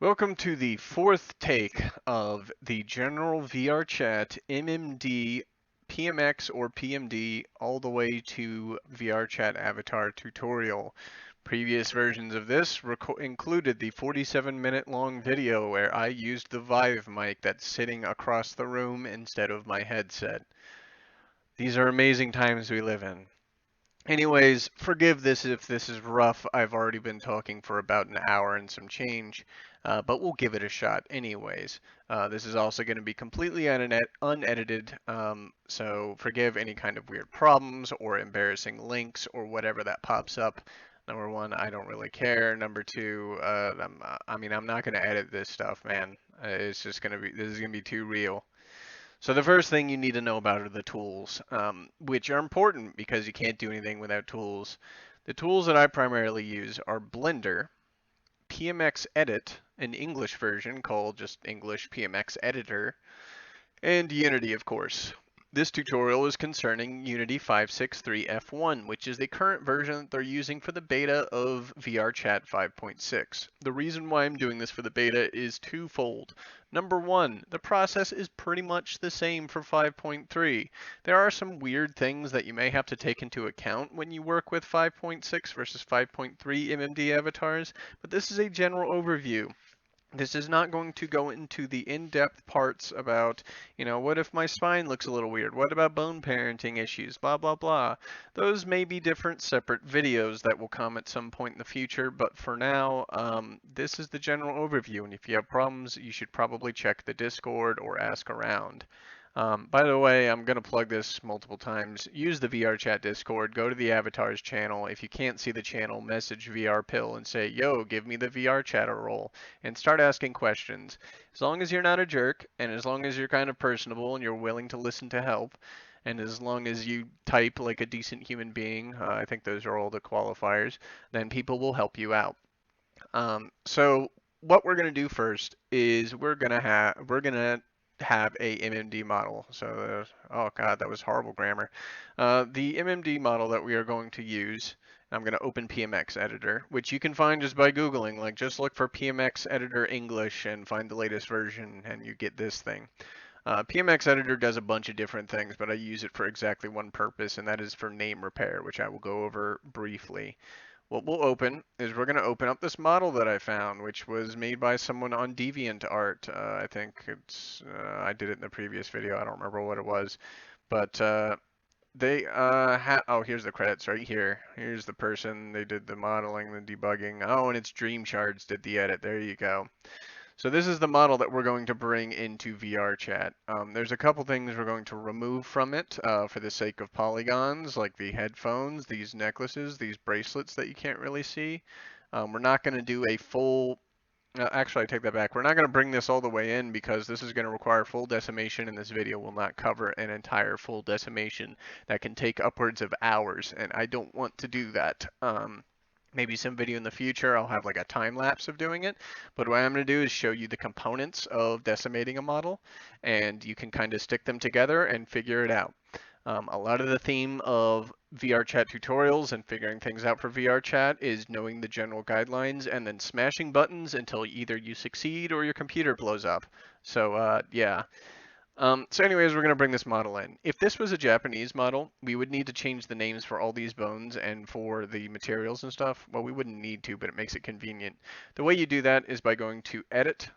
Welcome to the fourth take of the general VRChat MMD PMX or PMD all the way to VRChat avatar tutorial. Previous versions of this included the 47-minute long video where I used the Vive mic that's sitting across the room instead of my headset. These are amazing times we live in. Anyways, forgive this if this is rough. I've already been talking for about an hour and some change, but we'll give it a shot anyways. This is also going to be completely unedited, so forgive any kind of weird problems or embarrassing links or whatever that pops up. Number one, I don't really care. Number two, I'm not going to edit this stuff, man. It's just going to be, this is going to be too real. So the first thing you need to know about are the tools, which are important because you can't do anything without tools. The tools that I primarily use are Blender, Pmx Edit, an English version called just English Pmx Editor, and Unity, of course. This tutorial is concerning Unity 5.6.3 F1, which is the current version that they're using for the beta of VRChat 5.6. The reason why I'm doing this for the beta is twofold. Number one, the process is pretty much the same for 5.3. There are some weird things that you may have to take into account when you work with 5.6 versus 5.3 MMD avatars, but this is a general overview. This is not going to go into the in-depth parts about, what if my spine looks a little weird? What about bone parenting issues? Blah, blah, blah. Those may be different separate videos that will come at some point in the future, but for now, this is the general overview, and if you have problems, you should probably check the Discord or ask around. By the way, I'm going to plug this multiple times. Use the VRChat Discord. Go to the avatars channel. If you can't see the channel, message VRPill and say, yo, give me the VRChatter role, and start asking questions. As long as you're not a jerk, and as long as you're kind of personable and you're willing to listen to help, and as long as you type like a decent human being, I think those are all the qualifiers, then people will help you out. So what we're going to do first is we're going to have a MMD model. So, oh God, that was horrible grammar. The MMD model that we are going to use, I'm going to open Pmx Editor, which you can find just by Googling. Like, just look for Pmx Editor English and find the latest version, and you get this thing. Pmx Editor does a bunch of different things, but I use it for exactly one purpose, and that is for name repair, which I will go over briefly. What we'll open is we're going to open up this model that I found, which was made by someone on DeviantArt. I think I did it in the previous video. I don't remember what it was, but they oh, here's the credits right here. Here's the person. They did the modeling, the debugging. Oh, and it's Dream Shards did the edit. There you go. So this is the model that we're going to bring into VRChat. There's a couple things we're going to remove from it for the sake of polygons, like the headphones, these necklaces, these bracelets that you can't really see. We're not going to do a full, actually I take that back. We're not going to bring this all the way in because this is going to require full decimation, and this video will not cover an entire full decimation that can take upwards of hours, and I don't want to do that. Maybe some video in the future, I'll have like a time lapse of doing it. But what I'm going to do is show you the components of decimating a model, and you can kind of stick them together and figure it out. A lot of the theme of VRChat tutorials and figuring things out for VRChat is knowing the general guidelines and then smashing buttons until either you succeed or your computer blows up. So yeah. So anyways, we're going to bring this model in. If this was a Japanese model, we would need to change the names for all these bones and for the materials and stuff. Well, we wouldn't need to, but it makes it convenient. The way you do that is by going to Edit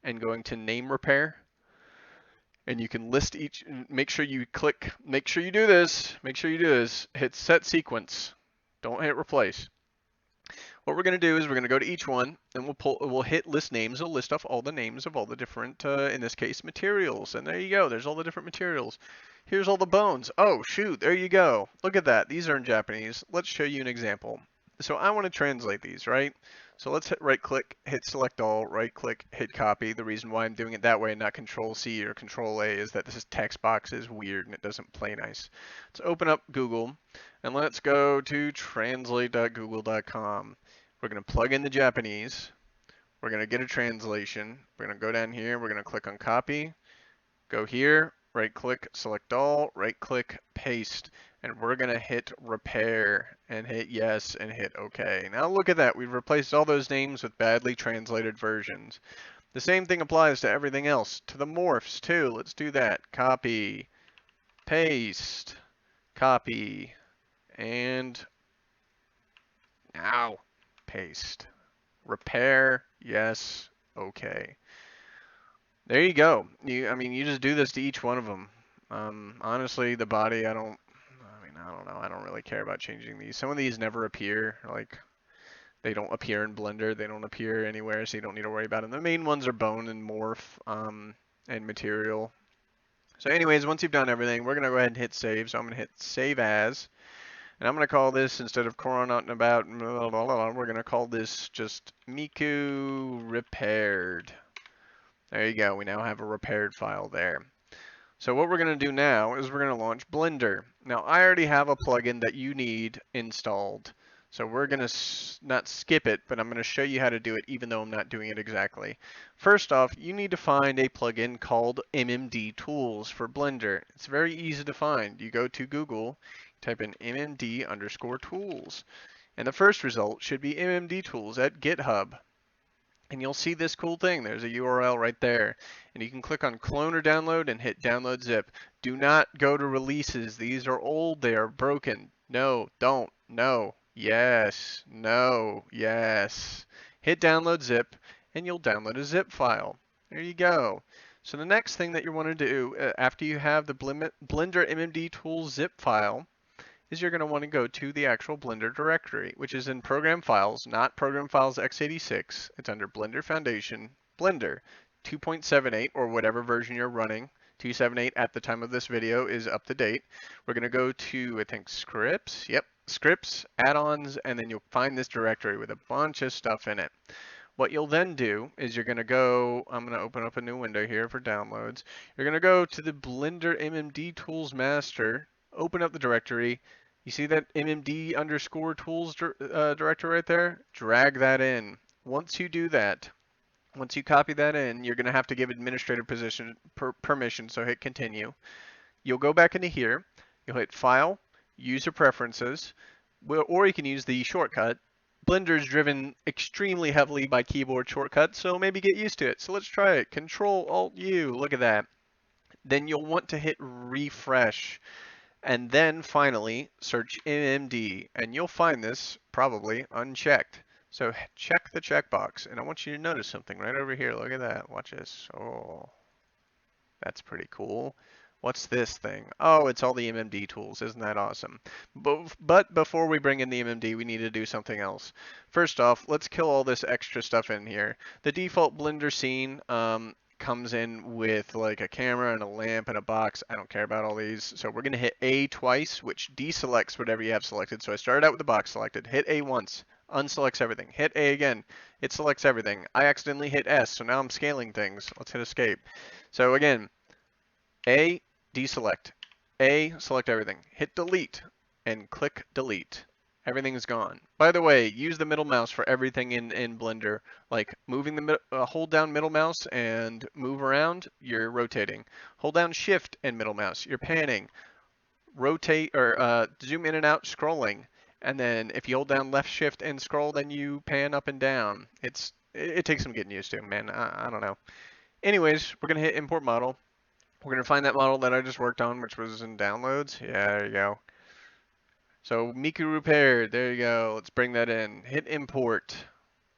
and going to Name Repair. And you can list each, make sure you do this, hit Set Sequence. Don't hit Replace. What we're going to do is we're going to go to each one, and we'll hit list names. It'll list off all the names of all the different, in this case, materials. And there you go. There's all the different materials. Here's all the bones. Oh, shoot. There you go. Look at that. These are in Japanese. Let's show you an example. So I want to translate these, right? So let's hit right-click, hit Select All, right-click, hit Copy. The reason why I'm doing it that way and not Control-C or Control-A is that this text box is weird and it doesn't play nice. Let's open up Google, and let's go to translate.google.com. We're going to plug in the Japanese. We're going to get a translation. We're going to go down here. We're going to click on Copy. Go here. right click, select all, right click, paste, and we're gonna hit repair and hit yes and hit OK. Now look at that, we've replaced all those names with badly translated versions. The same thing applies to everything else, to the morphs too. Let's do that. Copy, paste, copy, and now paste. Repair, yes, OK. There you go. I mean, you just do this to each one of them. Honestly, the body, I don't know. I don't really care about changing these. Some of these never appear. Like, they don't appear in Blender. They don't appear anywhere, so you don't need to worry about them. The main ones are bone and morph, and material. So anyways, once you've done everything, we're going to go ahead and hit save. So I'm going to hit save as. And I'm going to call this, instead of Coron out and about, blah, blah, blah, we're going to call this just Miku repaired. There you go. We now have a repaired file there. So what we're going to do now is we're going to launch Blender. Now I already have a plugin that you need installed. So we're going to not skip it, but I'm going to show you how to do it even though I'm not doing it exactly. First off, you need to find a plugin called Mmd Tools for Blender. It's very easy to find. You go to Google, type in mmd_tools, and the first result should be Mmd Tools at GitHub. And you'll see this cool thing. There's a URL right there. And you can click on clone or download and hit download zip. Do not go to releases. These are old. They are broken. No, don't. No. Yes. No. Yes. Hit download zip and you'll download a zip file. There you go. So the next thing that you want to do after you have the Blender Mmd Tools zip file is you're going to want to go to the actual Blender directory, which is in Program Files, not Program Files x86. It's under Blender Foundation, Blender 2.78, or whatever version you're running. 2.78 at the time of this video is up to date. We're going to go to, I think, Scripts. Yep, Scripts, Add-ons, and then you'll find this directory with a bunch of stuff in it. What you'll then do is you're going to go, I'm going to open up a new window here for downloads. You're going to go to the Blender Mmd Tools Master, open up the directory. You see that mmd_tools directory right there? Drag that in. Once you do that, once you copy that in, you're going to have to give administrative permission, so hit continue. You'll go back into here, you'll hit File, User Preferences, or you can use the shortcut. Blender is driven extremely heavily by keyboard shortcuts, so maybe get used to it. So let's try it. Control-Alt-U, look at that. Then you'll want to hit Refresh. And then finally, search Mmd, and you'll find this probably unchecked. So check the checkbox, and I want you to notice something right over here. Look at that. Watch this. Oh, that's pretty cool. What's this thing? Oh, it's all the Mmd tools. Isn't that awesome? But before we bring in the Mmd, we need to do something else. First off, let's kill all this extra stuff in here. The default Blender scene comes in with like a camera and a lamp and a box. I don't care about all these. So we're going to hit A twice, which deselects whatever you have selected. So I started out with the box selected. Hit A once. Unselects everything. Hit A again. It selects everything. I accidentally hit S, so now I'm scaling things. Let's hit escape. So again, A, deselect. A, select everything. Hit delete and click delete. Everything is gone. By the way, use the middle mouse for everything in Blender. Like moving the hold down middle mouse and move around, you're rotating. Hold down shift and middle mouse, you're panning. Rotate or zoom in and out, scrolling. And then if you hold down left shift and scroll, then you pan up and down. It takes some getting used to, man. I don't know. Anyways, we're gonna hit import model. We're gonna find that model that I just worked on, which was in downloads. Yeah, there you go. So Miku repaired, there you go. Let's bring that in. Hit import.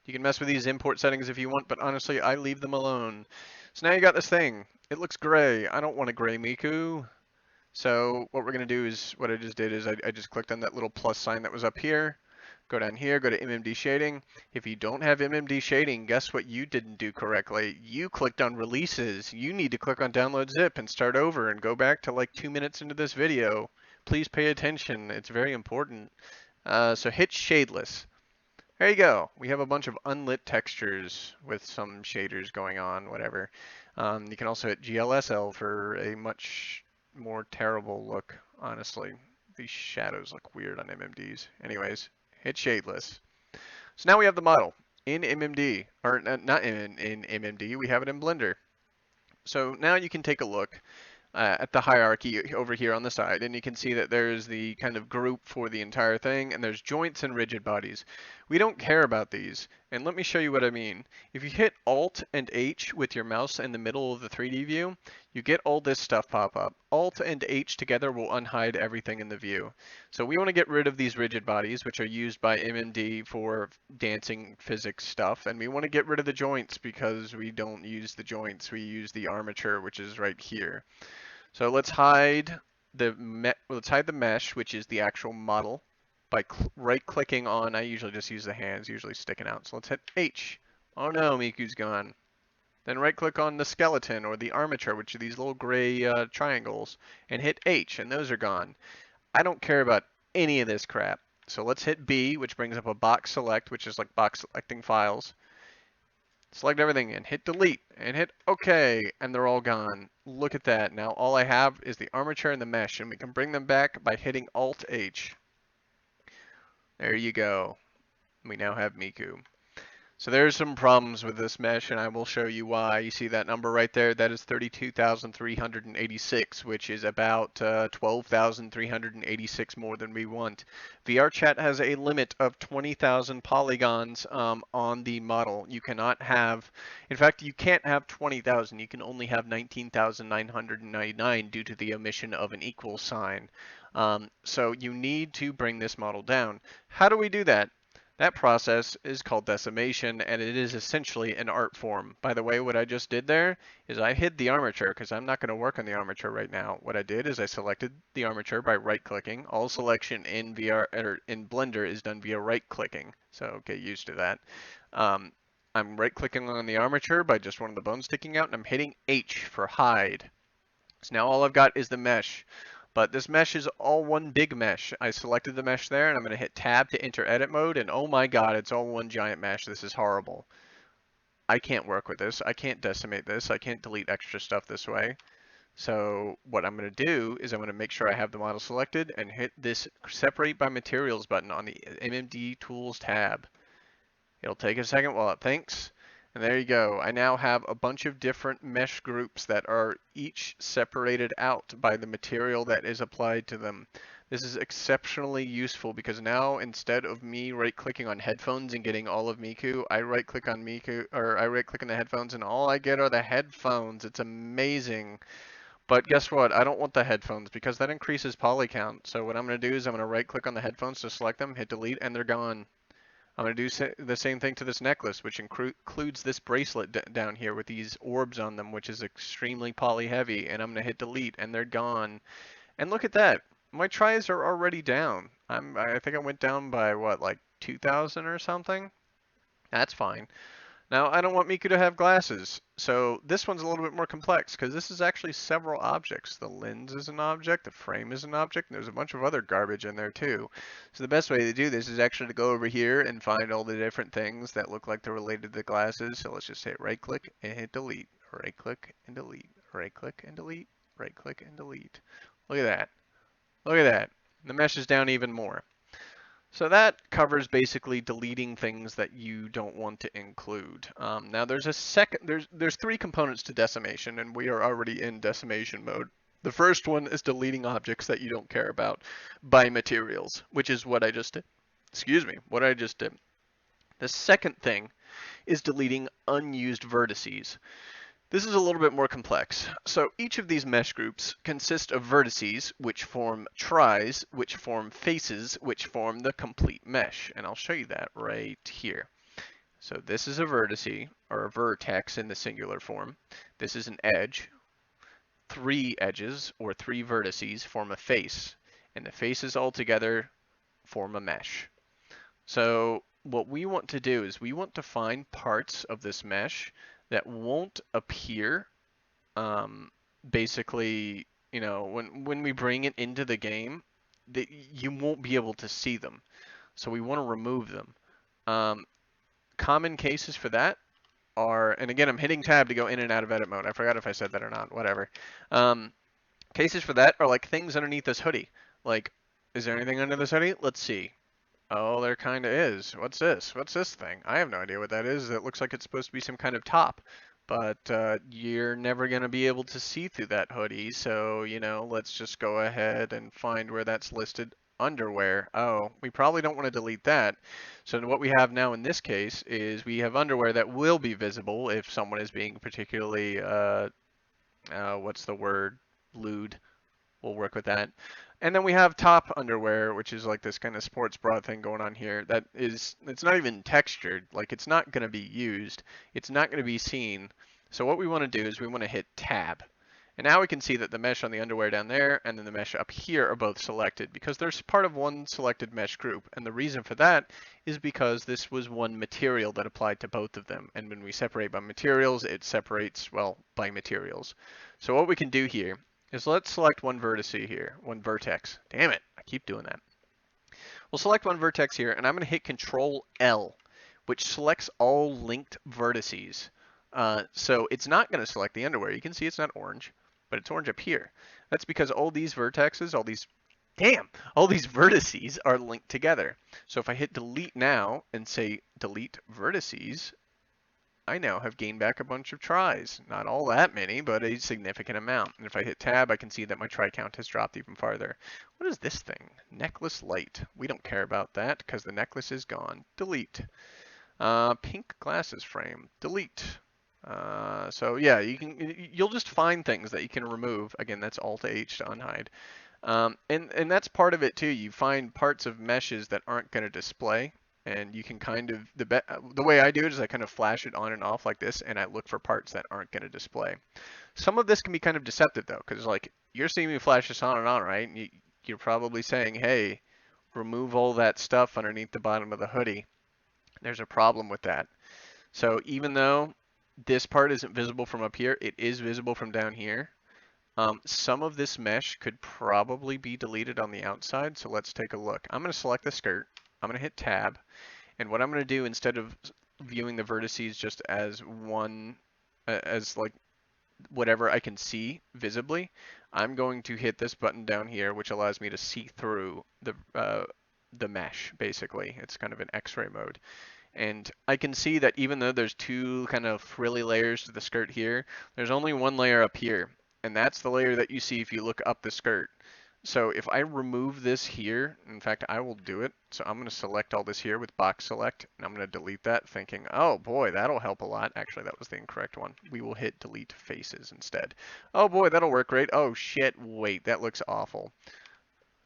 You can mess with these import settings if you want, but honestly, I leave them alone. So now you got this thing. It looks gray. I don't want a gray Miku. So what we're gonna do is, what I just did is I just clicked on that little plus sign that was up here. Go down here, go to Mmd Shading. If you don't have Mmd Shading, guess what you didn't do correctly? You clicked on releases. You need to click on download zip and start over and go back to like 2 minutes into this video. Please pay attention. It's very important. So hit shadeless. There you go. We have a bunch of unlit textures with some shaders going on, whatever. You can also hit GLSL for a much more terrible look, honestly. These shadows look weird on MMDs. Anyways, hit shadeless. So now we have the model in MMD, or not in MMD, we have it in Blender. So now you can take a look. at the hierarchy over here on the side, and you can see that there's the kind of group for the entire thing, and there's joints and rigid bodies. We don't care about these, and let me show you what I mean. If you hit Alt and H with your mouse in the middle of the 3D view, you get all this stuff pop up. Alt and H together will unhide everything in the view. So we want to get rid of these rigid bodies, which are used by Mmd for dancing physics stuff, and we want to get rid of the joints because we don't use the joints, we use the armature, which is right here. So let's hide the mesh, which is the actual model, by right-clicking on. I usually just use the hands, usually sticking out. So let's hit H. Oh no, Miku's gone. Then right-click on the skeleton or the armature, which are these little gray triangles, and hit H, and those are gone. I don't care about any of this crap. So let's hit B, which brings up a box select, which is like box selecting files. Select everything and hit delete and hit OK, and they're all gone. Look at that. Now all I have is the armature and the mesh, and we can bring them back by hitting Alt H. There you go. We now have Miku. So there's some problems with this mesh, and I will show you why. You see that number right there? That is 32,386, which is about 12,386 more than we want. VRChat has a limit of 20,000 polygons on the model. You cannot have, in fact, you can't have 20,000. You can only have 19,999 due to the omission of an equal sign. So you need to bring this model down. How do we do that? That process is called decimation, and it is essentially an art form. By the way, what I just did there is I hid the armature because I'm not going to work on the armature right now. What I did is I selected the armature by right-clicking. All selection in Blender is done via right-clicking, so get used to that. I'm right-clicking on the armature by just one of the bones sticking out, and I'm hitting H for hide. So now all I've got is the mesh. But this mesh is all one big mesh. I selected the mesh there, and I'm going to hit Tab to enter edit mode, and oh my god, it's all one giant mesh. This is horrible. I can't work with this. I can't decimate this. I can't delete extra stuff this way. So what I'm going to do is I'm going to make sure I have the model selected and hit this Separate by Materials button on the Mmd Tools tab. It'll take a second while it thinks. And there you go. I now have a bunch of different mesh groups that are each separated out by the material that is applied to them. This is exceptionally useful because now instead of me right-clicking on headphones and getting all of Miku, I right-click on Miku, or I right-click on the headphones and all I get are the headphones. It's amazing. But guess what? I don't want the headphones because that increases poly count. So what I'm going to do is I'm going to right-click on the headphones to select them, hit delete, and they're gone. I'm going to do the same thing to this necklace, which includes this bracelet down here with these orbs on them, which is extremely poly heavy, and I'm going to hit delete, and they're gone. And look at that. My tries are already down. I think I went down by, what, like 2,000 or something? That's fine. Now, I don't want Miku to have glasses, so this one's a little bit more complex because this is actually several objects. The lens is an object, the frame is an object, and there's a bunch of other garbage in there too. So the best way to do this is actually to go over here and find all the different things that look like they're related to the glasses. So let's just hit right-click and hit delete, right-click and delete, right-click and delete, right-click and delete. Look at that. Look at that. The mesh is down even more. So that covers basically deleting things that you don't want to include. Now there's a second, there's three components to decimation, and we are already in decimation mode. The first one is deleting objects that you don't care about by materials, which is what I just did. Excuse me, what I just did. The second thing is deleting unused vertices. This is a little bit more complex. So each of these mesh groups consist of vertices, which form tries, which form faces, which form the complete mesh. And I'll show you that right here. So this is a vertice, or a vertex in the singular form. This is an edge. Three edges, or three vertices, form a face. And the faces all together form a mesh. So what we want to do is we want to find parts of this mesh that won't appear, basically, you know, when we bring it into the game, you won't be able to see them. So we want to remove them. Common cases for that are, and again, I'm hitting tab to go in and out of edit mode. I forgot if I said that or not, whatever. Cases for that are like things underneath this hoodie. Like, is there anything under this hoodie? Let's see. Oh, there kind of is. What's this? What's this thing? I have no idea what that is. It looks like it's supposed to be some kind of top, but you're never going to be able to see through that hoodie. So, let's just go ahead and find where that's listed. Underwear. Oh, we probably don't want to delete that. So what we have now in this case is we have underwear that will be visible if someone is being particularly, what's the word? Lewd. We'll work with that. And then we have top underwear, which is like this kind of sports bra thing going on here. It's not even textured. Like it's not going to be used. It's not going to be seen. So what we want to do is we want to hit tab. And now we can see that the mesh on the underwear down there and then the mesh up here are both selected because they're part of one selected mesh group. And the reason for that is because this was one material that applied to both of them. And when we separate by materials, it separates, well, by materials. So what we can do here is let's select one vertice here, one vertex. Damn it, I keep doing that. We'll select one vertex here, and I'm going to hit Control L, which selects all linked vertices. So it's not going to select the underwear. You can see it's not orange, but it's orange up here. That's because all these vertexes, all these vertices are linked together. So if I hit delete now and say delete vertices, I now have gained back a bunch of tries. Not all that many, but a significant amount. And if I hit tab, I can see that my try count has dropped even farther. What is this thing? Necklace light. We don't care about that because the necklace is gone. Delete. Pink glasses frame. Delete. So yeah, you'll just find things that you can remove. Again, that's Alt H to unhide. And that's part of it too. You find parts of meshes that aren't going to display, and you can kind of the way I do it is I kind of flash it on and off like this, and I look for parts that aren't going to display. Some of this can be kind of deceptive though, because like you're seeing me flash this on and on, right? And you're probably saying, hey, remove all that stuff underneath the bottom of the hoodie. There's a problem with that. So even though this part isn't visible from up here, it is visible from down here. Some of this mesh could probably be deleted on the outside, so let's take a look. I'm going to select the skirt. I'm going to hit tab, and what I'm going to do instead of viewing the vertices just as one, as like whatever I can see visibly, I'm going to hit this button down here, which allows me to see through the mesh. Basically, it's kind of an X-ray mode. And I can see that even though there's two kind of frilly layers to the skirt here, there's only one layer up here. And that's the layer that you see if you look up the skirt. So if I remove this here, in fact, I will do it. So I'm going to select all this here with box select, and I'm going to delete that thinking, oh boy, that'll help a lot. Actually, that was the incorrect one. We will hit delete faces instead. Oh boy, that'll work great. Oh shit, wait, that looks awful.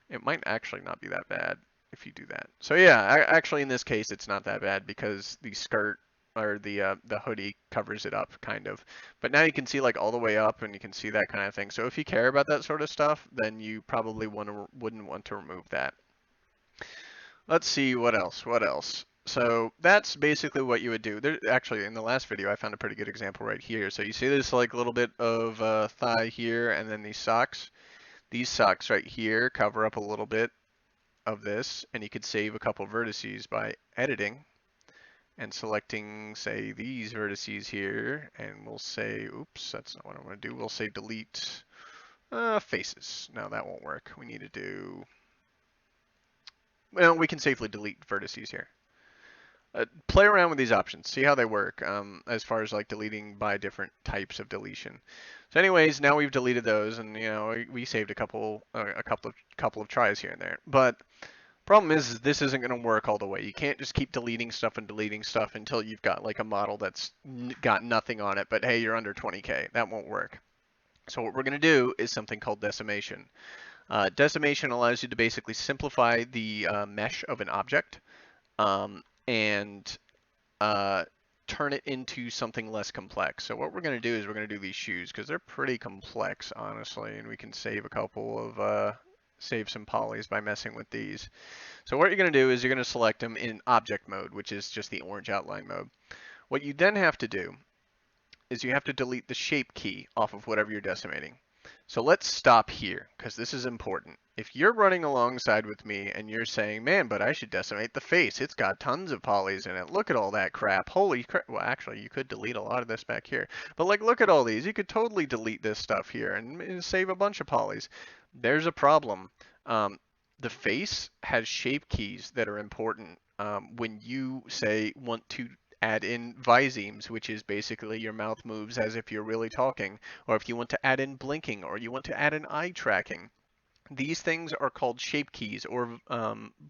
It might actually not be that bad if you do that. So yeah, actually in this case, it's not that bad because the skirt or the hoodie covers it up kind of. But now you can see like all the way up and you can see that kind of thing. So if you care about that sort of stuff, then you probably wouldn't want to remove that. Let's see what else. What else? So that's basically what you would do. Actually, in the last video, I found a pretty good example right here. So you see this like little bit of thigh here and then these socks. These socks right here cover up a little bit of this, and you could save a couple vertices by editing and selecting, say, these vertices here, and we'll say, oops, that's not what I want to do. We'll say delete faces. No, that won't work. We need to do, well, we can safely delete vertices here. Play around with these options, see how they work as far as like deleting by different types of deletion. So anyways, now we've deleted those, and we saved a couple of tries here and there. But problem is this isn't going to work all the way. You can't just keep deleting stuff until you've got like a model that's got nothing on it, but hey, you're under 20K. That won't work. So what we're going to do is something called decimation. Decimation allows you to basically simplify the mesh of an object and turn it into something less complex. So what we're going to do is we're going to do these shoes because they're pretty complex, honestly, and we can save a couple of save some polys by messing with these. So what you're going to do is you're going to select them in object mode, which is just the orange outline mode. What you then have to do is you have to delete the shape key off of whatever you're decimating. So let's stop here because this is important. If you're running alongside with me and you're saying, man, but I should decimate the face. It's got tons of polys in it. Look at all that crap. Holy crap. Well, actually, you could delete a lot of this back here. But like, look at all these. You could totally delete this stuff here and save a bunch of polys. There's a problem. the face has shape keys that are important when you say want to add in visemes, which is basically your mouth moves as if you're really talking, or if you want to add in blinking, or you want to add in eye tracking. These things are called shape keys or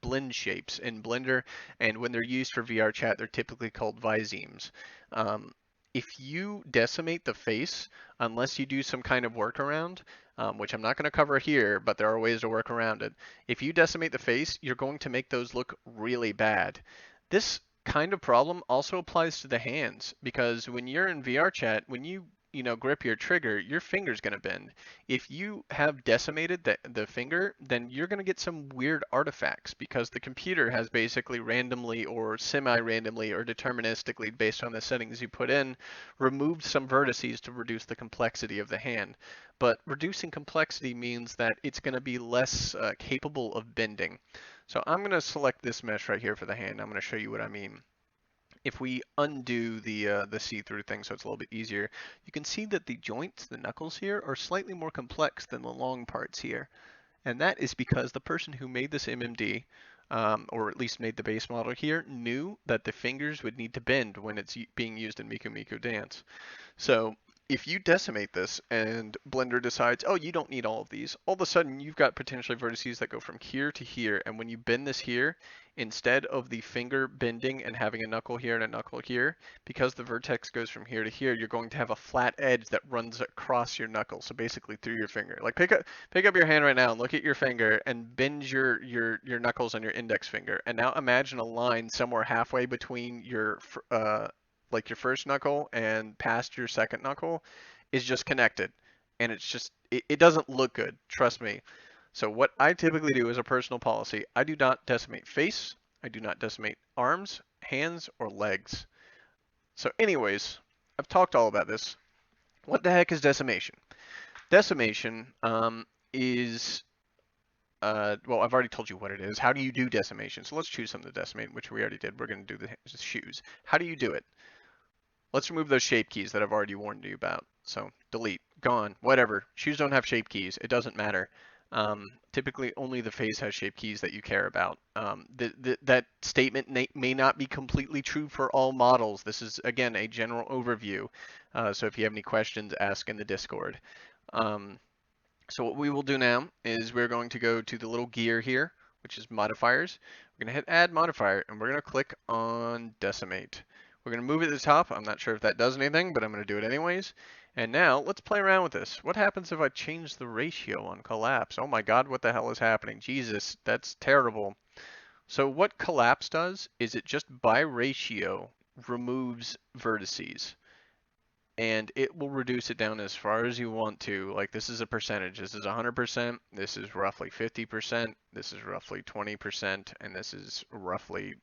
blend shapes in Blender, and when they're used for VRChat, they're typically called visemes. Um, if you decimate the face, unless you do some kind of workaround, which I'm not going to cover here, but there are ways to work around it. If you decimate the face, you're going to make those look really bad. This kind of problem also applies to the hands, because when you're in VRChat, when you grip your trigger, your finger's going to bend. If you have decimated the finger, then you're going to get some weird artifacts because the computer has basically randomly or semi-randomly or deterministically, based on the settings you put in, removed some vertices to reduce the complexity of the hand. But reducing complexity means that it's going to be less capable of bending. So I'm going to select this mesh right here for the hand. I'm going to show you what I mean. If we undo the see-through thing so it's a little bit easier, you can see that the joints, the knuckles here, are slightly more complex than the long parts here. And that is because the person who made this MMD, or at least made the base model here, knew that the fingers would need to bend when it's being used in Miku Miku Dance. So if you decimate this and Blender decides, oh, you don't need all of these, all of a sudden you've got potentially vertices that go from here to here. And when you bend this here, instead of the finger bending and having a knuckle here and a knuckle here, because the vertex goes from here to here, you're going to have a flat edge that runs across your knuckle. So basically through your finger. Like pick up your hand right now and look at your finger and bend your knuckles on your index finger. And now imagine a line somewhere halfway between your like your first knuckle and past your second knuckle is just connected. And it's just, it doesn't look good, trust me. So what I typically do as a personal policy, I do not decimate face, I do not decimate arms, hands, or legs. So anyways, I've talked all about this. What the heck is decimation? Decimation is, well, I've already told you what it is. How do you do decimation? So let's choose something to decimate, which we already did. We're going to do the shoes. How do you do it? Let's remove those shape keys that I've already warned you about. So delete, gone, whatever. Shoes don't have shape keys. It doesn't matter. Typically, only the face has shape keys that you care about. That statement may not be completely true for all models. This is, again, a general overview. So if you have any questions, ask in the Discord. So what we will do now is we're going to go to the little gear here, which is modifiers. We're going to hit add modifier, and we're going to click on decimate. We're going to move it to the top. I'm not sure if that does anything, but I'm going to do it anyways. And now let's play around with this. What happens if I change the ratio on collapse? Oh my God, what the hell is happening? Jesus, that's terrible. So what collapse does is it just by ratio removes vertices. And it will reduce it down as far as you want to. Like this is a percentage. This is 100%. This is roughly 50%. This is roughly 20%. And this is roughly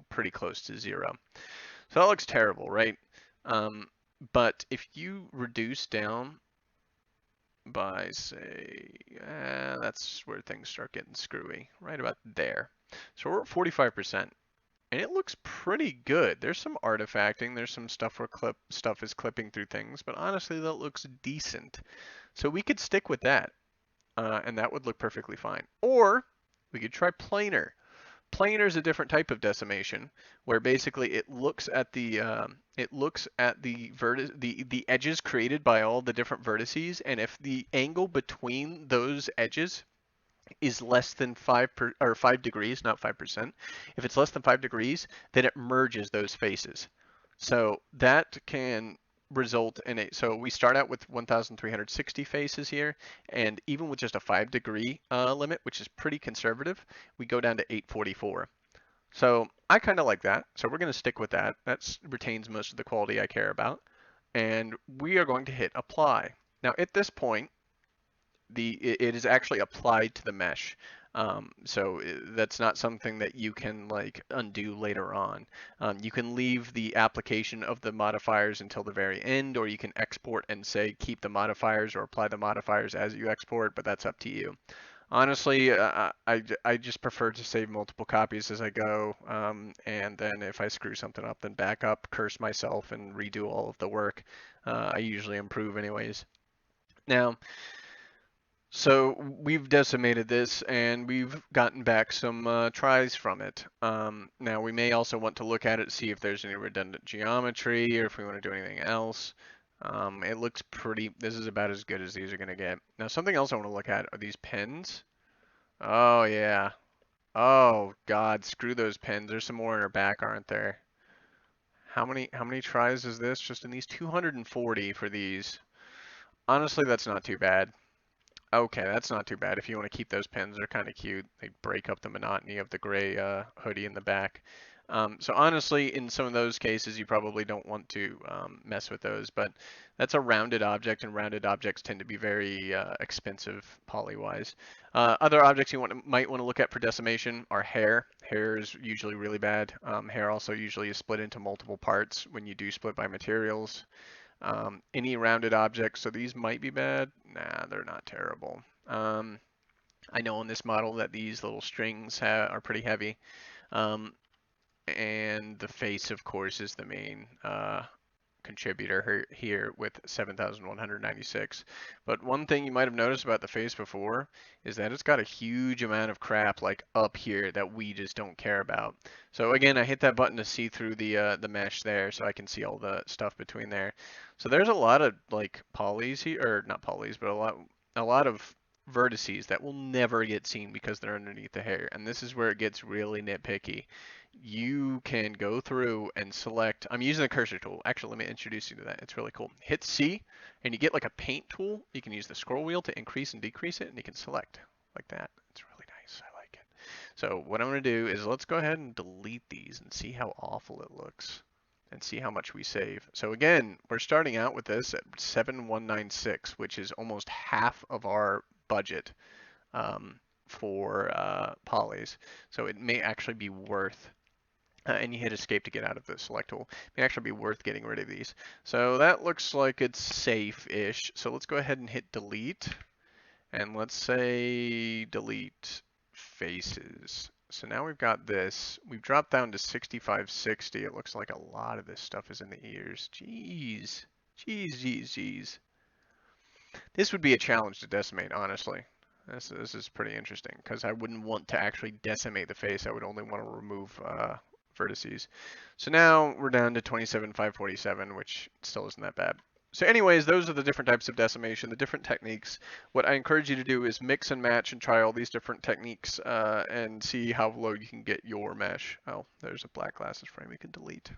pretty close to 0. So that looks terrible, right? But if you reduce down by, say, that's where things start getting screwy, right about there. So we're at 45%, and it looks pretty good. There's some artifacting, there's some stuff where stuff is clipping through things, but honestly, that looks decent. So we could stick with that, and that would look perfectly fine. Or we could try planar. Planar is a different type of decimation, where basically it looks at the the edges created by all the different vertices, and if the angle between those edges is less than 5 degrees, not 5%. If it's less than 5 degrees, then it merges those faces. So that can result in so we start out with 1,360 faces here, and even with just a 5-degree limit, which is pretty conservative, we go down to 844. So I kind of like that. So we're going to stick with that. That retains most of the quality I care about. And we are going to hit apply. Now at this point, it is actually applied to the mesh. So that's not something that you can like undo later on. You can leave the application of the modifiers until the very end, or you can export and say keep the modifiers or apply the modifiers as you export, but that's up to you. Honestly, I just prefer to save multiple copies as I go, and then if I screw something up, then back up, curse myself, and redo all of the work. I usually improve anyways. Now, So we've decimated this and we've gotten back some tries from it. Now we may also want to look at it, see if there's any redundant geometry or if we want to do anything else. It looks pretty, this is about as good as these are going to get. Now something else I want to look at are these pins. Oh yeah. Oh God, screw those pins. There's some more in our back, aren't there? How many tries is this? Just in these 240 for these. Honestly, that's not too bad. Okay, that's not too bad. If you want to keep those pins, they're kind of cute. They break up the monotony of the gray hoodie in the back. So honestly, in some of those cases, you probably don't want to mess with those, but that's a rounded object, and rounded objects tend to be very expensive poly-wise. Other objects you might want to look at for decimation are hair. Hair is usually really bad. Hair also usually is split into multiple parts when you do split by materials. Any rounded objects, so these might be bad. Nah, they're not terrible. I know on this model that these little strings are pretty heavy. Um, and the face, of course, is the main contributor here with 7,196. But one thing you might have noticed about the face before is that it's got a huge amount of crap like up here that we just don't care about. So again, I hit that button to see through the mesh there, so I can see all the stuff between there. So there's a lot of like polys here, or not polys, but a lot of vertices that will never get seen because they're underneath the hair. And this is where it gets really nitpicky. You can go through and select, I'm using the cursor tool. Actually, let me introduce you to that. It's really cool. Hit C and you get like a paint tool. You can use the scroll wheel to increase and decrease it, and you can select like that. It's really nice. I like it. So what I'm going to do is let's go ahead and delete these and see how awful it looks and see how much we save. So again, we're starting out with this at 7,196, which is almost half of our budget for polys. So it may actually be worth and you hit escape to get out of the select tool. It may actually be worth getting rid of these. So that looks like it's safe-ish. So let's go ahead and hit delete. And let's say delete faces. So now we've got this. We've dropped down to 6560. It looks like a lot of this stuff is in the ears. Jeez. Jeez, jeez, jeez. This would be a challenge to decimate, honestly. This is pretty interesting because I wouldn't want to actually decimate the face. I would only want to remove vertices. So now we're down to 27,547, which still isn't that bad. So anyways, those are the different types of decimation, the different techniques. What I encourage you to do is mix and match and try all these different techniques and see how low you can get your mesh. Oh, there's a black glasses frame we can delete.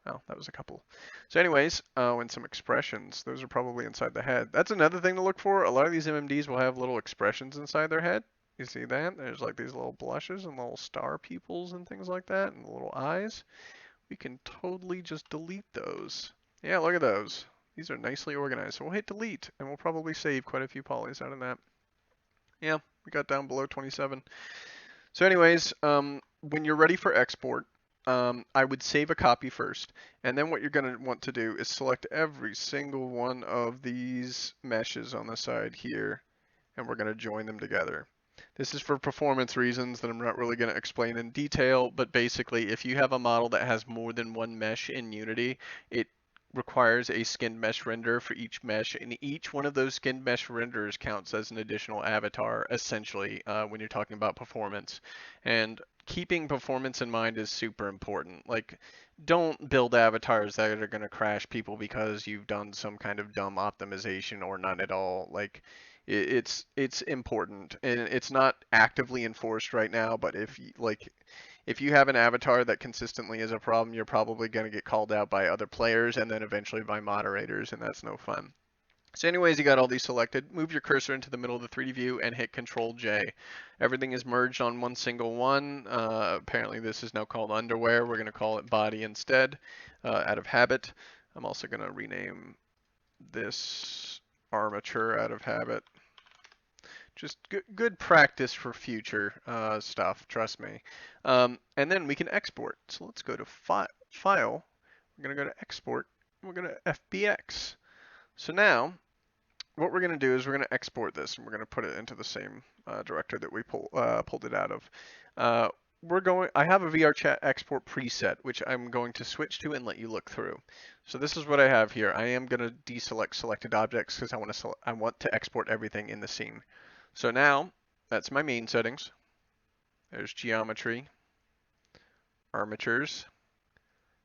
Oh, that was a couple. So anyways, and some expressions. Those are probably inside the head. That's another thing to look for. A lot of these MMDs will have little expressions inside their head. You see that? There's like these little blushes and little star pupils and things like that, and little eyes. We can totally just delete those. Yeah, look at those. These are nicely organized. So we'll hit delete, and we'll probably save quite a few polys out of that. Yeah, we got down below 27. So anyways, when you're ready for export, I would save a copy first. And then what you're going to want to do is select every single one of these meshes on the side here, and we're going to join them together. This is for performance reasons that I'm not really going to explain in detail, but basically if you have a model that has more than one mesh in Unity, it requires a skinned mesh render for each mesh, and each one of those skinned mesh renders counts as an additional avatar, essentially, when you're talking about performance. And keeping performance in mind is super important. Like, don't build avatars that are going to crash people because you've done some kind of dumb optimization or none at all. Like, it's important, and it's not actively enforced right now, but if you have an avatar that consistently is a problem, you're probably going to get called out by other players and then eventually by moderators, and that's no fun. So anyways, you got all these selected. Move your cursor into the middle of the 3D view and hit Control J. Everything is merged on one single one. Apparently this is now called underwear. We're going to call it body instead, out of habit. I'm also going to rename this Armature out of habit. Just good practice for future stuff, trust me. And then we can export. So let's go to File. We're going to go to Export. And we're going to FBX. So now, what we're going to do is we're going to export this, and we're going to put it into the same directory that we pulled it out of. I have a VRChat export preset, which I'm going to switch to and let you look through. So this is what I have here. I am going to deselect selected objects because I want to export everything in the scene. So now that's my main settings. There's geometry, armatures,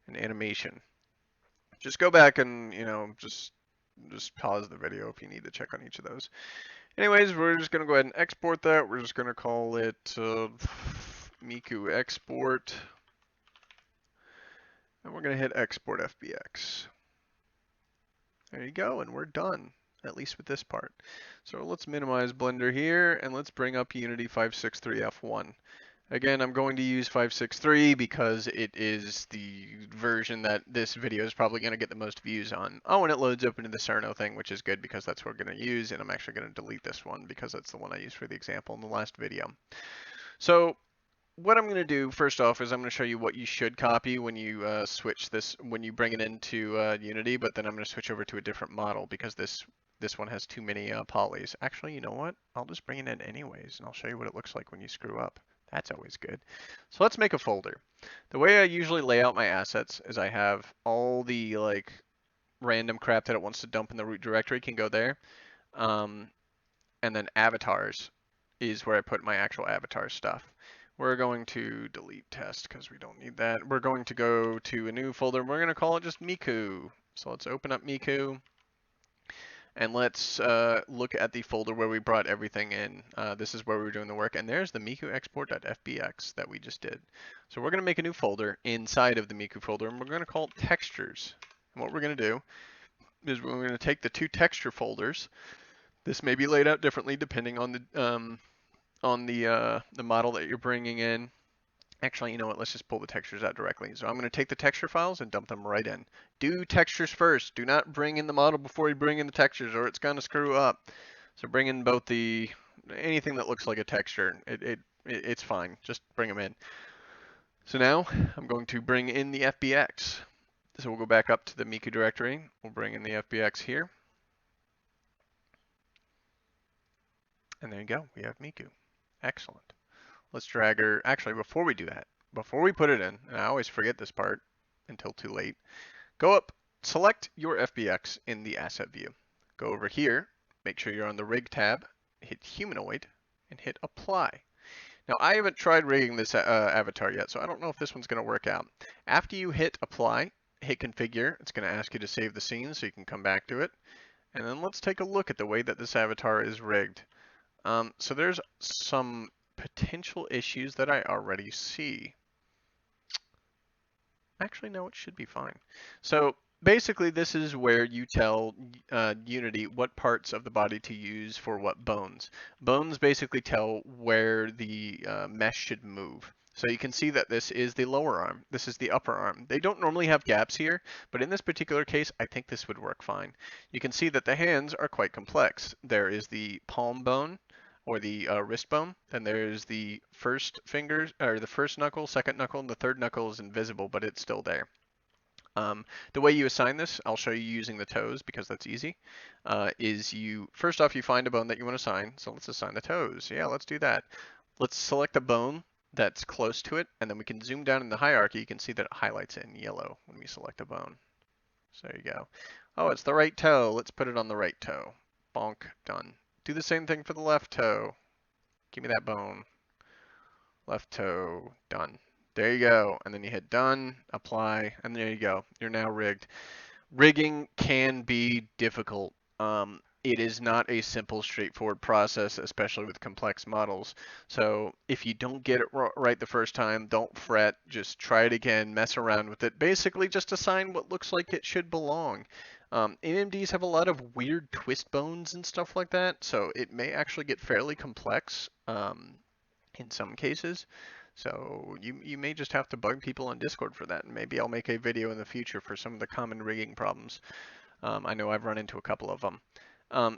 and animation. Just go back and, just pause the video if you need to check on each of those. Anyways, we're just going to go ahead and export that. We're just going to call it Miku export. And we're going to hit export FBX. There you go, and we're done, at least with this part. So let's minimize Blender here, and let's bring up Unity 563 F1. Again, I'm going to use 563 because it is the version that this video is probably going to get the most views on. Oh, and it loads up into the Cerno thing, which is good because that's what we're going to use, and I'm actually going to delete this one because that's the one I used for the example in the last video. So what I'm going to do first off is I'm going to show you what you should copy when you switch this, when you bring it into Unity, but then I'm going to switch over to a different model because this one has too many polys. Actually, you know what? I'll just bring it in anyways, and I'll show you what it looks like when you screw up. That's always good. So let's make a folder. The way I usually lay out my assets is I have all the random crap that it wants to dump in the root directory can go there. And then avatars is where I put my actual avatar stuff. We're going to delete test because we don't need that. We're going to go to a new folder. We're going to call it just Miku. So let's open up Miku. And let's look at the folder where we brought everything in. This is where we were doing the work. And there's the Miku export.fbx that we just did. So we're going to make a new folder inside of the Miku folder, and we're going to call it textures. And what we're going to do is we're going to take the two texture folders. This may be laid out differently depending on the model that you're bringing in. Actually, you know what? Let's just pull the textures out directly. So I'm going to take the texture files and dump them right in. Do textures first. Do not bring in the model before you bring in the textures, or it's going to screw up. So bring in both anything that looks like a texture. It's fine. Just bring them in. So now I'm going to bring in the FBX. So we'll go back up to the Miku directory. We'll bring in the FBX here. And there you go. We have Miku. Excellent. Let's drag her. Actually, before we do that, before we put it in, and I always forget this part until too late, go up, select your FBX in the asset view. Go over here, make sure you're on the rig tab, hit humanoid, and hit apply. Now, I haven't tried rigging this avatar yet, so I don't know if this one's going to work out. After you hit apply, hit configure, it's going to ask you to save the scene so you can come back to it. And then let's take a look at the way that this avatar is rigged. So there's some potential issues that I already see. Actually, no, it should be fine. So basically, this is where you tell Unity what parts of the body to use for what bones. Bones basically tell where the mesh should move. So you can see that this is the lower arm. This is the upper arm. They don't normally have gaps here, but in this particular case, I think this would work fine. You can see that the hands are quite complex. There is the palm bone, or the wrist bone. Then there's the first fingers, or the first knuckle, second knuckle, and the third knuckle is invisible, but it's still there. The way you assign this, I'll show you using the toes because that's easy, is first off, you find a bone that you want to assign. So let's assign the toes. Yeah, let's do that. Let's select a bone that's close to it, and then we can zoom down in the hierarchy. You can see that it highlights it in yellow when we select a bone. So there you go. Oh, it's the right toe. Let's put it on the right toe. Bonk, done. Do the same thing for the left toe. Give me that bone. Left toe, done. There you go. And then you hit done, apply, and there you go. You're now rigged. Rigging can be difficult. It is not a simple, straightforward process, especially with complex models. So if you don't get it right the first time, don't fret. Just try it again, mess around with it. Basically, just assign what looks like it should belong. MMDs have a lot of weird twist bones and stuff like that, so it may actually get fairly complex in some cases. So you may just have to bug people on Discord for that, and maybe I'll make a video in the future for some of the common rigging problems. I know I've run into a couple of them.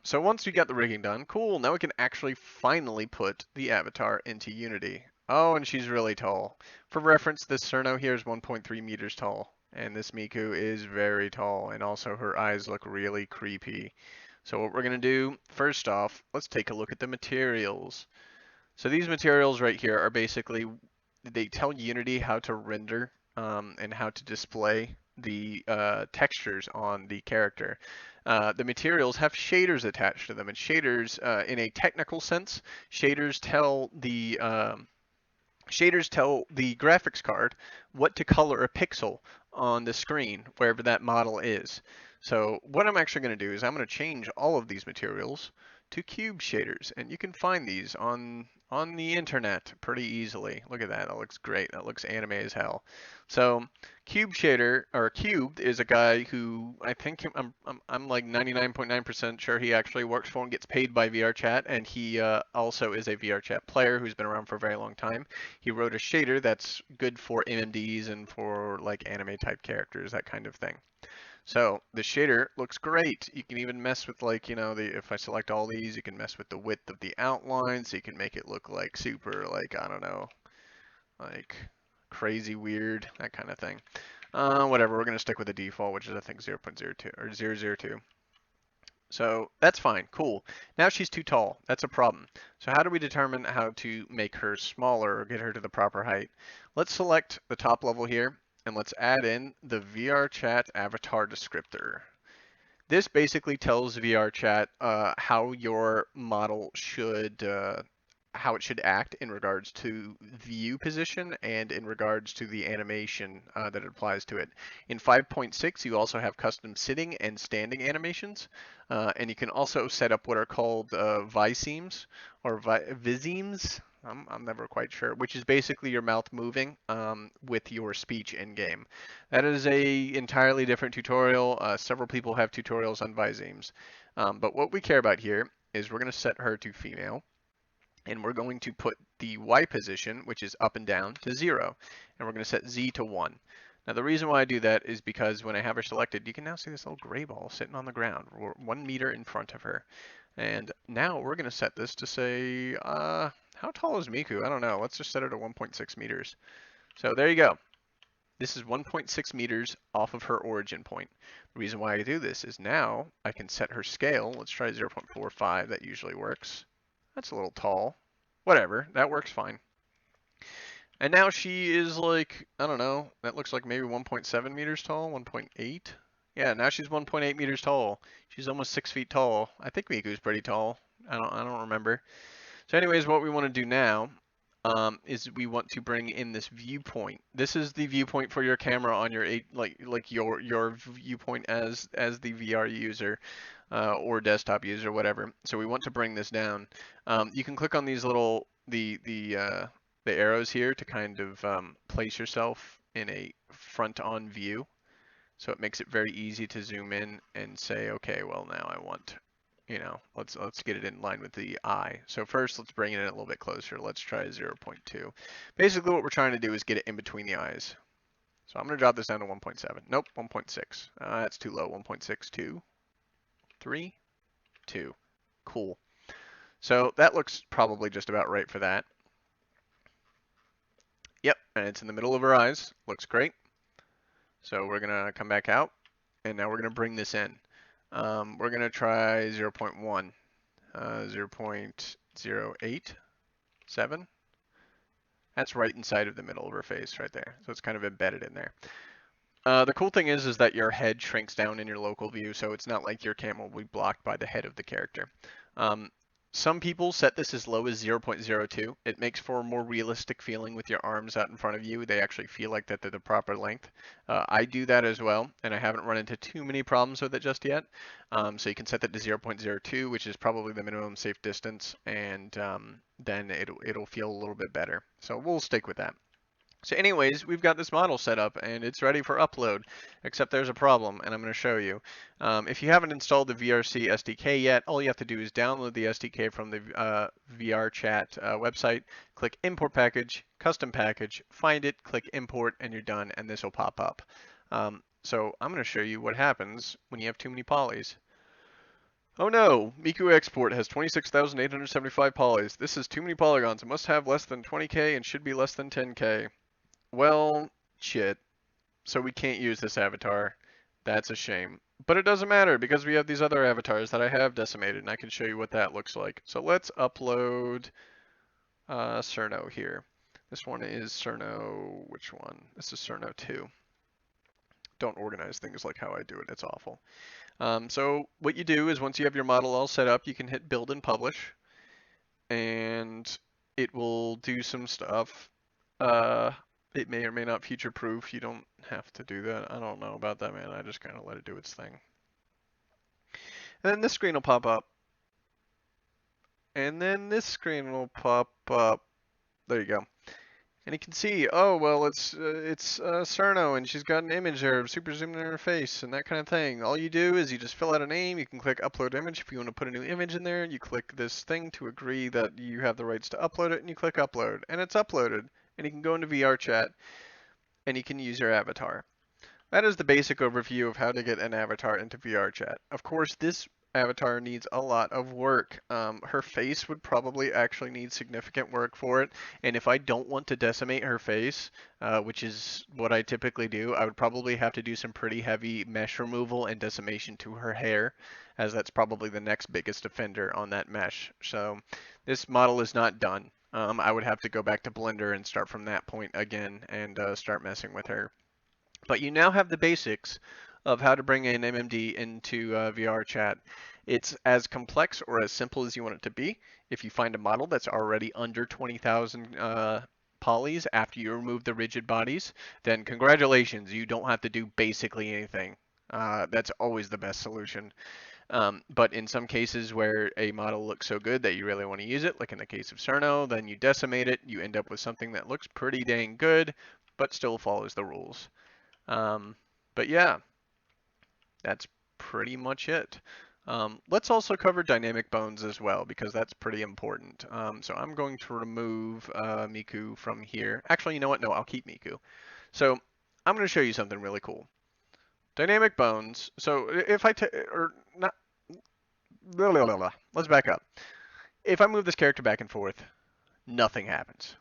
So once you got the rigging done, cool, now we can actually finally put the avatar into Unity. Oh, and she's really tall. For reference, this Cerno here is 1.3 meters tall, and this Miku is very tall, and also her eyes look really creepy. So what we're going to do, first off, let's take a look at the materials. So these materials right here are basically they tell Unity how to render and how to display the textures on the character. The materials have shaders attached to them, and shaders, in a technical sense, shaders tell the graphics card what to color a pixel on the screen wherever that model is. So what I'm actually going to do is I'm going to change all of these materials to cube shaders, and you can find these on the internet pretty easily. Look at that. That looks great. That looks anime as hell. So Cube Shader, or Cubed, is a guy who I think I'm like 99.9% sure he actually works for and gets paid by VRChat, and he also is a VRChat player who's been around for a very long time. He wrote a shader that's good for MMDs and for like anime type characters, that kind of thing. So the shader looks great. You can even mess with, like, if I select all these, you can mess with the width of the outline, so you can make it look like super, like, I don't know, like crazy weird, that kind of thing. Whatever, we're going to stick with the default, which is I think 0.02 or 002. So that's fine, cool. Now she's too tall, that's a problem. So how do we determine how to make her smaller or get her to the proper height? Let's select the top level here, and let's add in the VRChat avatar descriptor. This basically tells VRChat how your model should, how it should act in regards to view position and in regards to the animation that it applies to it. In 5.6, you also have custom sitting and standing animations, and you can also set up what are called visemes or visemes. I'm never quite sure, which is basically your mouth moving with your speech in game. That is a entirely different tutorial. Several people have tutorials on visemes. But what we care about here is we're going to set her to female, and we're going to put the Y position, which is up and down, to 0. And we're going to set Z to 1. Now the reason why I do that is because when I have her selected, you can now see this little gray ball sitting on the ground. We're 1 meter in front of her. And now we're going to set this to say, how tall is Miku? I don't know. Let's just set her to 1.6 meters. So there you go. This is 1.6 meters off of her origin point. The reason why I do this is now I can set her scale. Let's try 0.45. That usually works. That's a little tall. Whatever, that works fine. And now she is like, I don't know, that looks like maybe 1.7 meters tall, 1.8. Yeah, now she's 1.8 meters tall. She's almost 6 feet tall. I think Miku's pretty tall. I don't remember. So anyways, what we want to do now is we want to bring in this viewpoint. This is the viewpoint for your camera on your your viewpoint as the VR user or desktop user, whatever. So we want to bring this down. You can click on these little the arrows here to kind of place yourself in a front-on view. So it makes it very easy to zoom in and say, okay, well now I want, let's get it in line with the eye. So first let's bring it in a little bit closer. Let's try 0.2. Basically what we're trying to do is get it in between the eyes. So I'm going to drop this down to 1.7. Nope, 1.6. That's too low. 1.62. 3, 2. Cool. So that looks probably just about right for that. Yep, and it's in the middle of her eyes. Looks great. So we're going to come back out, and now we're going to bring this in. We're going to try 0.1, 0.087. That's right inside of the middle of her face right there. So it's kind of embedded in there. The cool thing is that your head shrinks down in your local view, so it's not like your camera will be blocked by the head of the character. Some people set this as low as 0.02. It makes for a more realistic feeling with your arms out in front of you. They actually feel like that they're the proper length. I do that as well, and I haven't run into too many problems with it just yet. So you can set that to 0.02, which is probably the minimum safe distance, and then it'll feel a little bit better. So we'll stick with that. So anyways, we've got this model set up and it's ready for upload, except there's a problem, and I'm going to show you. If you haven't installed the VRC SDK yet, all you have to do is download the SDK from the VRChat website, click Import Package, Custom Package, find it, click Import, and you're done, and this will pop up. So I'm going to show you what happens when you have too many polys. Oh no, Miku export has 26,875 polys. This is too many polygons. It must have less than 20k and should be less than 10k. Well, shit. So we can't use this avatar. That's a shame. But it doesn't matter because we have these other avatars that I have decimated, and I can show you what that looks like. So let's upload Cerno here. This one is Cerno, which one? This is Cerno 2. Don't organize things like how I do it, it's awful. So what you do is once you have your model all set up, you can hit build and publish, and it will do some stuff. It may or may not future proof. You don't have to do that. I don't know about that, man. I just kind of let it do its thing. And then this screen will pop up. And then this screen will pop up. There you go. And you can see, oh, well, it's Cerno, and she's got an image there, super zoomed in her face, and that kind of thing. All you do is you just fill out a name. You can click Upload Image if you want to put a new image in there. You click this thing to agree that you have the rights to upload it, and you click Upload, and it's uploaded. And you can go into VRChat, and you can use your avatar. That is the basic overview of how to get an avatar into VRChat. Of course, this avatar needs a lot of work. Her face would probably actually need significant work for it, and if I don't want to decimate her face, which is what I typically do, I would probably have to do some pretty heavy mesh removal and decimation to her hair, as that's probably the next biggest offender on that mesh. So this model is not done. I would have to go back to Blender and start from that point again and start messing with her. But you now have the basics of how to bring in Mmd into VRChat. It's as complex or as simple as you want it to be. If you find a model that's already under 20,000 polys after you remove the rigid bodies, then congratulations, you don't have to do basically anything. That's always the best solution. But in some cases where a model looks so good that you really want to use it, like in the case of Cerno, then you decimate it, you end up with something that looks pretty dang good, but still follows the rules. But yeah, that's pretty much it. Let's also cover DynamicBones as well, because that's pretty important. So I'm going to remove Miku from here. Actually, you know what? No, I'll keep Miku. So I'm going to show you something really cool. DynamicBones. So if I or not, let's back up. If I move this character back and forth, nothing happens.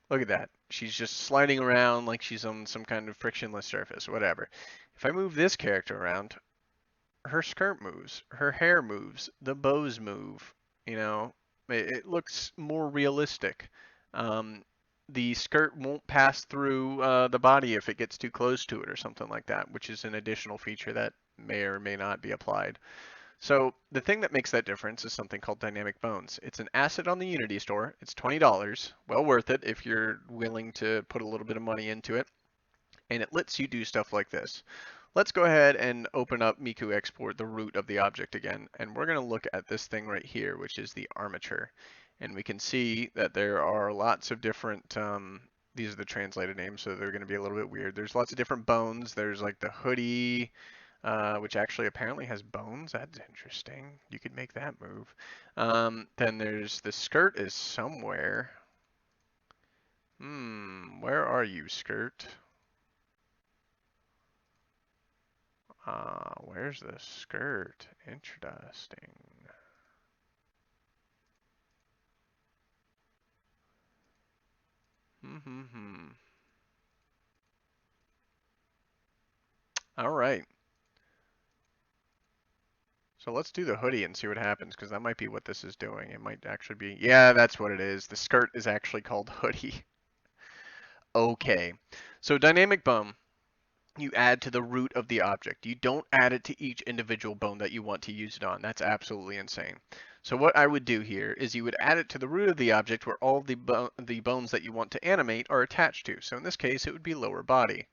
Look at that. She's just sliding around like she's on some kind of frictionless surface, whatever. If I move this character around, her skirt moves, her hair moves, the bows move. You know, it looks more realistic. The skirt won't pass through the body if it gets too close to it or something like that, which is an additional feature that may or may not be applied. So the thing that makes that difference is something called DynamicBones. It's an asset on the Unity store. It's $20, well worth it if you're willing to put a little bit of money into it. And it lets you do stuff like this. Let's go ahead and open up Miku Export, the root of the object again. And we're going to look at this thing right here, which is the Armature. And we can see that there are lots of different, these are the translated names, so they're going to be a little bit weird. There's lots of different bones. There's like the Hoodie, which actually apparently has bones. That's interesting. You could make that move. Then there's the skirt is somewhere. Where are you, skirt? Where's the skirt? Interesting. All right. So let's do the hoodie and see what happens, because that might be what this is doing. It might actually be, yeah, that's what it is. The skirt is actually called hoodie. Okay. So dynamic bone, you add to the root of the object. You don't add it to each individual bone that you want to use it on. That's absolutely insane. So what I would do here is you would add it to the root of the object where all the bones that you want to animate are attached to. So in this case, it would be lower body.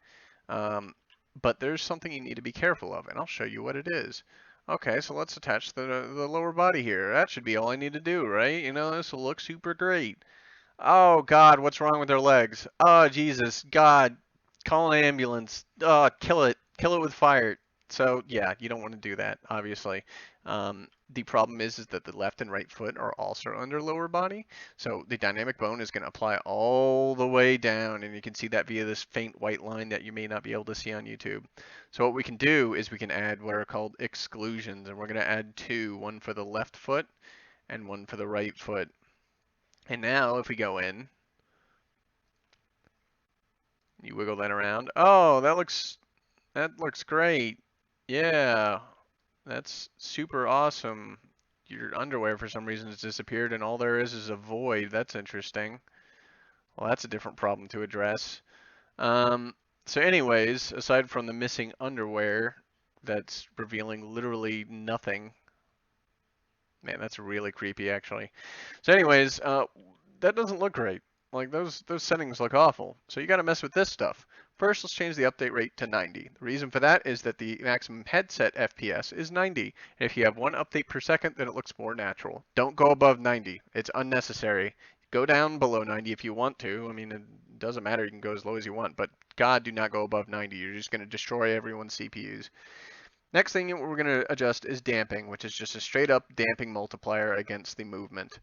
But there's something you need to be careful of, and I'll show you what it is. Okay, so let's attach the lower body here. That should be all I need to do, right? You know, this will look super great. Oh, God, what's wrong with their legs? Oh, Jesus, God, call an ambulance. Oh, kill it. Kill it with fire. So, yeah, you don't want to do that, obviously. The problem is that the left and right foot are also under lower body. So the dynamic bone is going to apply all the way down, and you can see that via this faint white line that you may not be able to see on YouTube. So what we can do is we can add what are called exclusions, and we're going to add two, one for the left foot and one for the right foot. And now if we go in, you wiggle that around. Oh, that looks great. Yeah, that's super awesome. Your underwear for some reason has disappeared and all there is a void. That's interesting. Well, that's a different problem to address. Um, so anyways, aside from the missing underwear that's revealing literally nothing, man, that's really creepy actually. So anyways, that doesn't look great. Like those settings look awful. So you got to mess with this stuff. First, let's change the update rate to 90. The reason for that is that the maximum headset FPS is 90. And if you have one update per second, then it looks more natural. Don't go above 90. It's unnecessary. Go down below 90 if you want to. I mean, it doesn't matter. You can go as low as you want, but God, do not go above 90. You're just going to destroy everyone's CPUs. Next thing we're going to adjust is damping, which is just a straight up damping multiplier against the movement.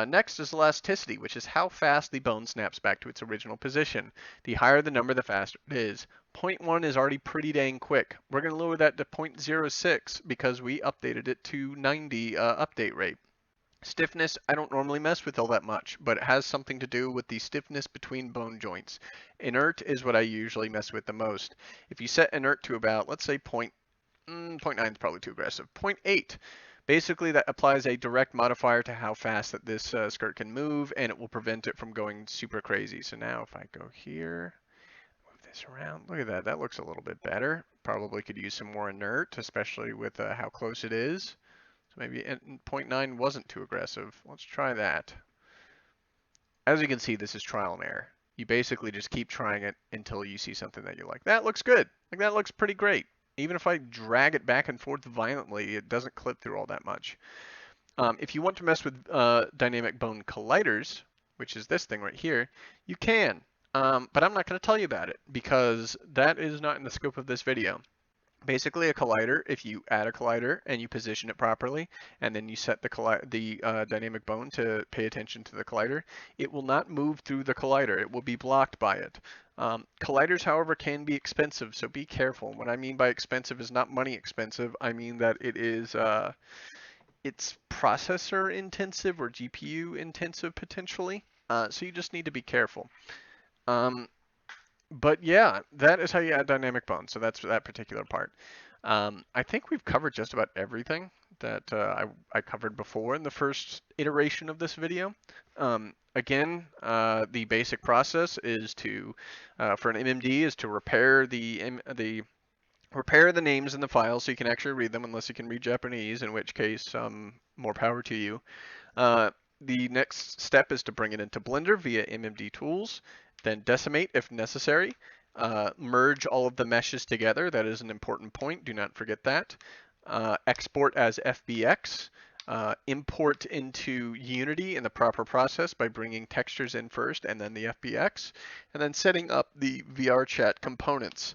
Next is elasticity, which is how fast the bone snaps back to its original position. The higher the number, the faster it is. 0.1 is already pretty dang quick. We're going to lower that to 0.06 because we updated it to 90 update rate. Stiffness, I don't normally mess with all that much, but it has something to do with the stiffness between bone joints. Inert is what I usually mess with the most. If you set inert to about, let's say 0.9 is probably too aggressive. 0.8. Basically, that applies a direct modifier to how fast that this skirt can move, and it will prevent it from going super crazy. So now if I go here, move this around, look at that. That looks a little bit better. Probably could use some more inert, especially with how close it is. So maybe 0.9 wasn't too aggressive. Let's try that. As you can see, this is trial and error. You basically just keep trying it until you see something that you like. That looks good. Like that looks pretty great. Even if I drag it back and forth violently, it doesn't clip through all that much. If you want to mess with dynamic bone colliders, which is this thing right here, you can. But I'm not going to tell you about it because that is not in the scope of this video. Basically, a collider, if you add a collider and you position it properly, and then you set the dynamic bone to pay attention to the collider, it will not move through the collider. It will be blocked by it. Colliders, however, can be expensive, so be careful. What I mean by expensive is not money expensive. I mean that it is it's processor intensive or GPU intensive potentially. So you just need to be careful. But yeah, that is how you add dynamic bones. So that's that particular part. I think we've covered just about everything that I covered before in the first iteration of this video. Again, the basic process is to, for an MMD, is to repair repair the names in the file so you can actually read them, unless you can read Japanese, in which case, more power to you. The next step is to bring it into Blender via Amd Tools, then decimate if necessary. Merge all of the meshes together. That is an important point. Do not forget that. Export as FBX. Import into Unity in the proper process by bringing textures in first and then the FBX, and then setting up the VRChat components.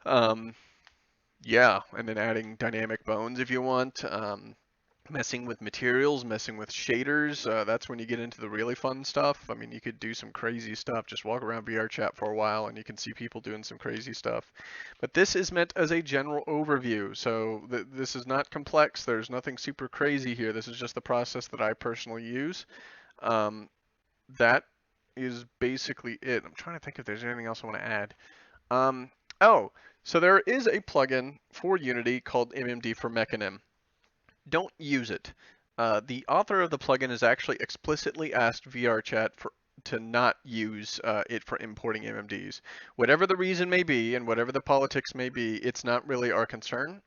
Yeah, and then adding dynamic bones if you want. Messing with materials, messing with shaders, that's when you get into the really fun stuff. I mean, you could do some crazy stuff. Just walk around VRChat for a while and you can see people doing some crazy stuff. But this is meant as a general overview, so this is not complex. There's nothing super crazy here. This is just the process that I personally use. That is basically it. I'm trying to think if there's anything else I want to add. Oh, so there is a plugin for Unity called Mmd for Mechanim. Don't use it. The author of the plugin has actually explicitly asked VRChat to not use it for importing MMDs. Whatever the reason may be and whatever the politics may be, it's not really our concern.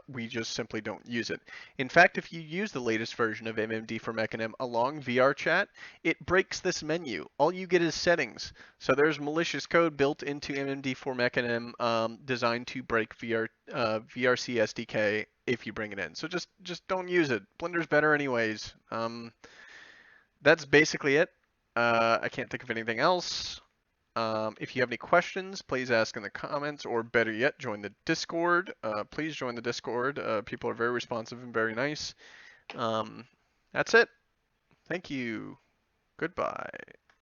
We just simply don't use it. In fact, if you use the latest version of Mmd for Mechanim along VRChat, it breaks this menu. All you get is settings. So there's malicious code built into Mmd for Mechanim designed to break VRC SDK if you bring it in. So just don't use it. Blender's better anyways. That's basically it. I can't think of anything else. If you have any questions, please ask in the comments, or better yet, join the Discord. Please join the Discord. People are very responsive and very nice. That's it. Thank you. Goodbye.